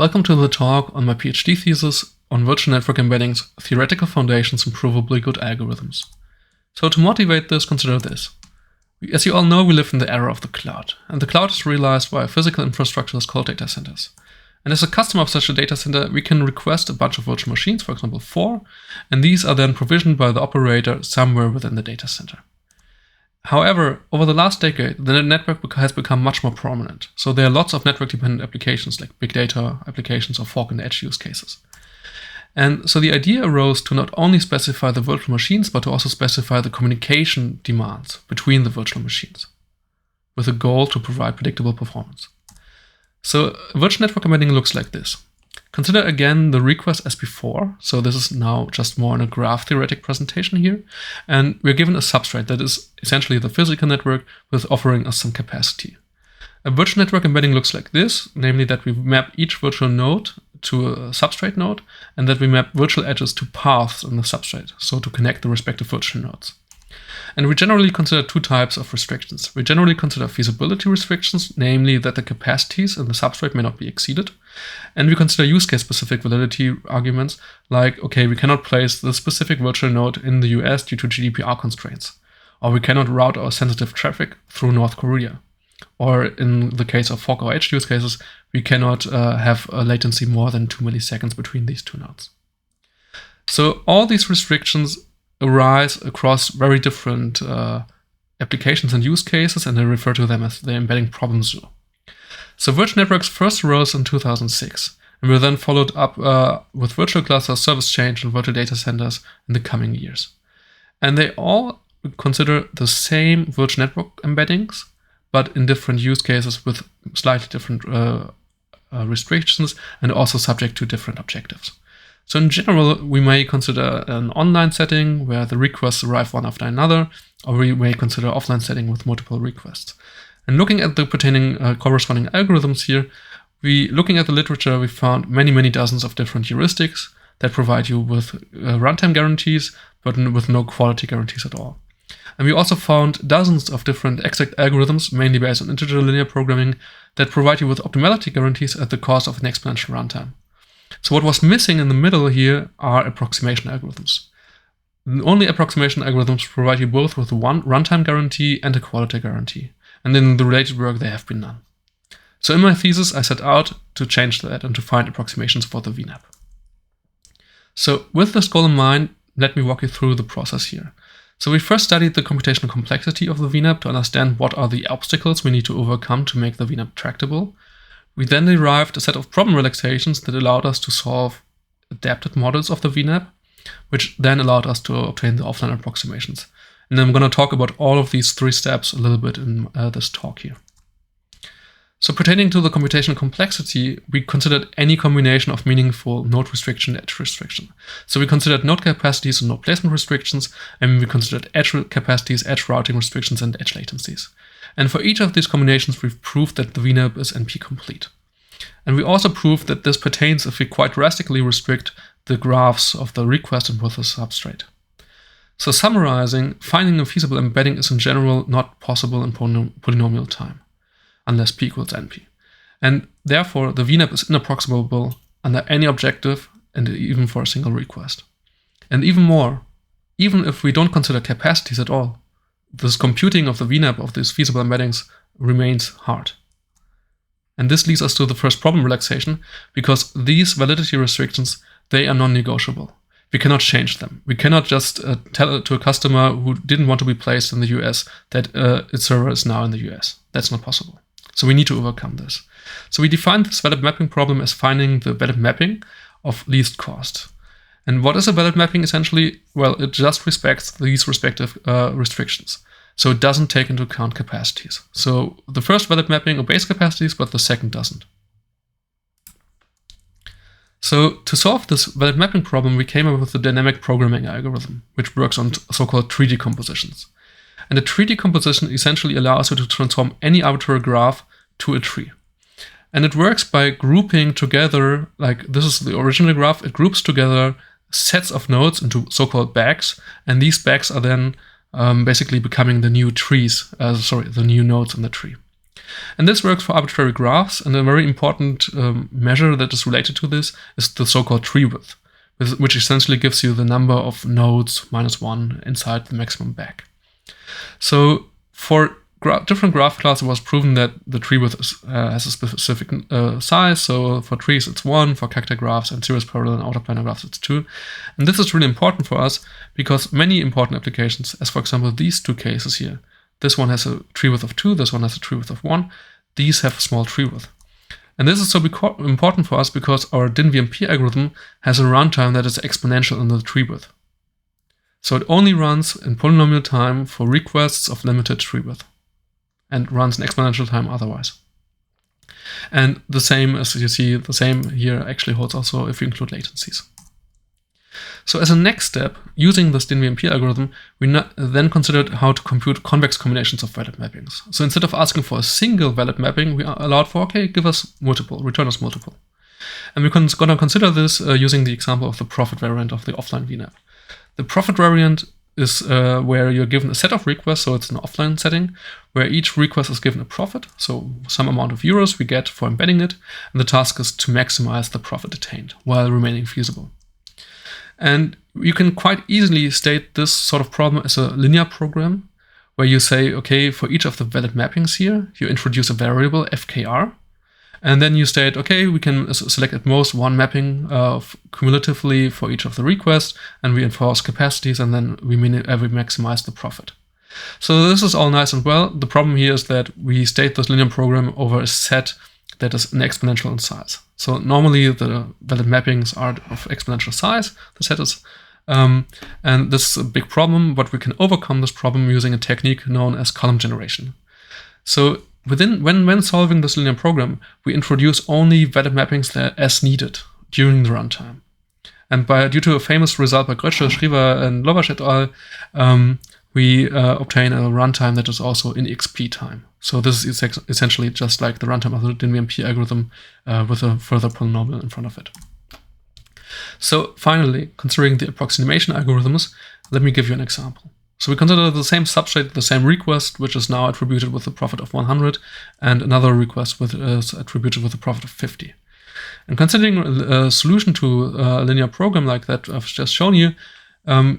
Welcome to the talk on my PhD thesis on virtual network embeddings, theoretical foundations and provably good algorithms. So to motivate this, consider this. As you all know, we live in the era of the cloud, and the cloud is realized via physical infrastructures called data centers. And as a customer of such a data center, we can request a bunch of virtual machines, for example 4, and these are then provisioned by the operator somewhere within the data center. However, over the last decade, the network has become much more prominent. So there are lots of network-dependent applications like big data applications or fork and edge use cases. And so the idea arose to not only specify the virtual machines, but to also specify the communication demands between the virtual machines, with a goal to provide predictable performance. So a virtual network embedding looks like this. Consider again the request as before. So this is now just more in a graph theoretic presentation here. And we're given a substrate that is essentially the physical network with offering us some capacity. A virtual network embedding looks like this, namely that we map each virtual node to a substrate node and that we map virtual edges to paths in the substrate, so to connect the respective virtual nodes. And we generally consider two types of restrictions. We generally consider feasibility restrictions, namely that the capacities in the substrate may not be exceeded. And we consider use case specific validity arguments like, okay, we cannot place the specific virtual node in the US due to GDPR constraints, or we cannot route our sensitive traffic through North Korea. Or in the case of fork or edge use cases, we cannot have a latency more than 2 milliseconds between these two nodes. So all these restrictions arise across very different applications and use cases, and I refer to them as the embedding problem zoo. So virtual networks first arose in 2006, and were then followed up with virtual clusters, service change, and virtual data centers in the coming years. And they all consider the same virtual network embeddings, but in different use cases with slightly different restrictions and also subject to different objectives. So in general, we may consider an online setting where the requests arrive one after another, or we may consider an offline setting with multiple requests. And looking at the pertaining corresponding algorithms here, looking at the literature, we found many dozens of different heuristics that provide you with runtime guarantees, but with no quality guarantees at all. And we also found dozens of different exact algorithms, mainly based on integer linear programming, that provide you with optimality guarantees at the cost of an exponential runtime. So what was missing in the middle here are approximation algorithms. Only approximation algorithms provide you both with one runtime guarantee and a quality guarantee. And in the related work, there have been none. So in my thesis, I set out to change that and to find approximations for the VNAP. So with this goal in mind, let me walk you through the process here. So we first studied the computational complexity of the VNAP to understand what are the obstacles we need to overcome to make the VNAP tractable. We then derived a set of problem relaxations that allowed us to solve adapted models of the VNAP, which then allowed us to obtain the offline approximations. And I'm going to talk about all of these 3 steps a little bit in this talk here. So pertaining to the computational complexity, we considered any combination of meaningful node restriction and edge restriction. So we considered node capacities and node placement restrictions, and we considered edge capacities, edge routing restrictions, and edge latencies. And for each of these combinations, we've proved that the VNAP is NP complete. And we also proved that this pertains if we quite drastically restrict the graphs of the request and with the substrate. So summarizing, finding a feasible embedding is in general not possible in polynomial time, unless p equals np. And therefore, the VNAP is inapproximable under any objective and even for a single request. And even more, even if we don't consider capacities at all, this computing of the VNAP of these feasible embeddings remains hard. And this leads us to the first problem relaxation, because these validity restrictions, they are non-negotiable. We cannot change them. We cannot just tell it to a customer who didn't want to be placed in the US that its server is now in the US. That's not possible. So we need to overcome this. So we defined this valid mapping problem as finding the valid mapping of least cost. And what is a valid mapping essentially? Well, it just respects these respective restrictions. So it doesn't take into account capacities. So the first valid mapping obeys capacities, but the second doesn't. So to solve this valid mapping problem, we came up with the dynamic programming algorithm, which works on so-called tree decompositions. And a tree decomposition essentially allows you to transform any arbitrary graph to a tree. And it works by grouping together, like this is the original graph, it groups together sets of nodes into so-called bags, and these bags are then basically becoming the new trees, the new nodes in the tree. And this works for arbitrary graphs, and a very important measure that is related to this is the so-called tree width, which essentially gives you the number of nodes -1 inside the maximum bag. So for different graph classes, it was proven that the tree width has a specific size. So for trees, it's 1, for cacti graphs and series parallel and outer planar graphs, it's 2. And this is really important for us because many important applications, as for example, these two cases here, this one has a tree width of 2, this one has a tree width of 1, these have a small tree width. And this is so important for us because our DIN-VMP algorithm has a runtime that is exponential in the tree width. So it only runs in polynomial time for requests of limited tree width, and runs in exponential time otherwise. And the same, as you see, the same here actually holds also if you include latencies. So as a next step, using this DIN-VMP algorithm, we then considered how to compute convex combinations of valid mappings. So instead of asking for a single valid mapping, we allowed for, okay, give us multiple, return us multiple. And we're going to consider this using the example of the profit variant of the offline VNAP. The profit variant is where you're given a set of requests, so it's an offline setting, where each request is given a profit, so some amount of euros we get for embedding it, and the task is to maximize the profit attained while remaining feasible. And you can quite easily state this sort of problem as a linear program, where you say, okay, for each of the valid mappings here, you introduce a variable fkr, and then you state, okay, we can select at most one mapping cumulatively for each of the requests, and we enforce capacities, and then we maximize the profit. So this is all nice and well. The problem here is that we state this linear program over a set that is an exponential in size. So normally the valid mappings are of exponential size, the set is, and this is a big problem, but we can overcome this problem using a technique known as column generation. So when solving this linear program, we introduce only valid mappings that are as needed during the runtime. And due to a famous result by Grötsche, Shriver, and Lovash et al., we obtain a runtime that is also in XP time. So this is essentially just like the runtime of the DIN-VMP algorithm with a further polynomial in front of it. So finally, considering the approximation algorithms, let me give you an example. So we consider the same substrate, the same request, which is now attributed with a profit of 100, and another request which is attributed with a profit of 50. And considering a solution to a linear program like that I've just shown you,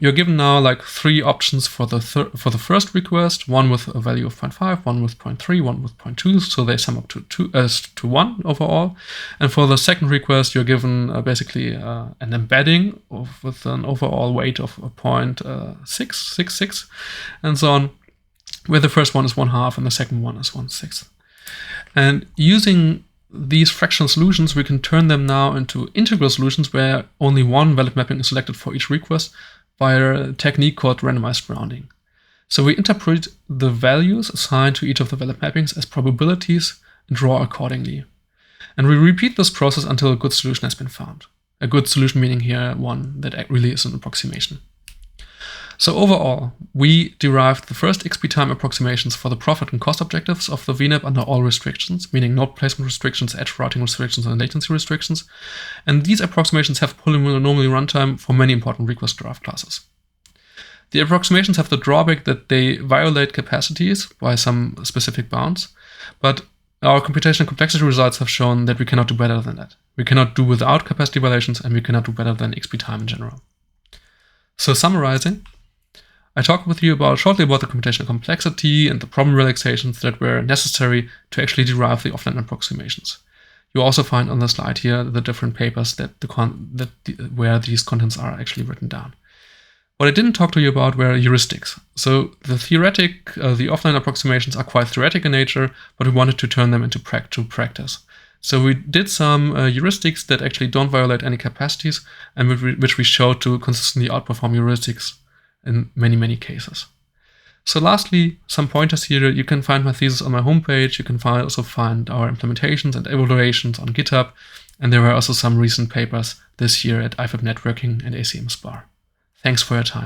you're given now like 3 options for the first request, one with a value of 0.5, one with 0.3, one with 0.2, so they sum up to 1 overall. And for the second request, you're given basically an embedding with an overall weight of 0.666, and so on, where the first one is 1/2 and the second one is 1/6. And using these fractional solutions, we can turn them now into integral solutions where only one valid mapping is selected for each request via a technique called randomized rounding. So we interpret the values assigned to each of the valid mappings as probabilities and draw accordingly. And we repeat this process until a good solution has been found. A good solution meaning here one that really is an approximation. So overall, we derived the first XP time approximations for the profit and cost objectives of the VNAP under all restrictions, meaning node placement restrictions, edge routing restrictions, and latency restrictions. And these approximations have polynomial runtime for many important request graph classes. The approximations have the drawback that they violate capacities by some specific bounds, but our computational complexity results have shown that we cannot do better than that. We cannot do without capacity violations, and we cannot do better than XP time in general. So summarizing, I talked with you shortly about the computational complexity and the problem relaxations that were necessary to actually derive the offline approximations. You also find on the slide here the different papers where these contents are actually written down. What I didn't talk to you about were heuristics. So the offline approximations are quite theoretic in nature, but we wanted to turn them into practice. So we did some heuristics that actually don't violate any capacities, and which we showed to consistently outperform heuristics in many, many cases. So lastly, some pointers here. You can find my thesis on my homepage. You can also find our implementations and evaluations on GitHub. And there were also some recent papers this year at IFAB Networking and ACM SPAR. Thanks for your time.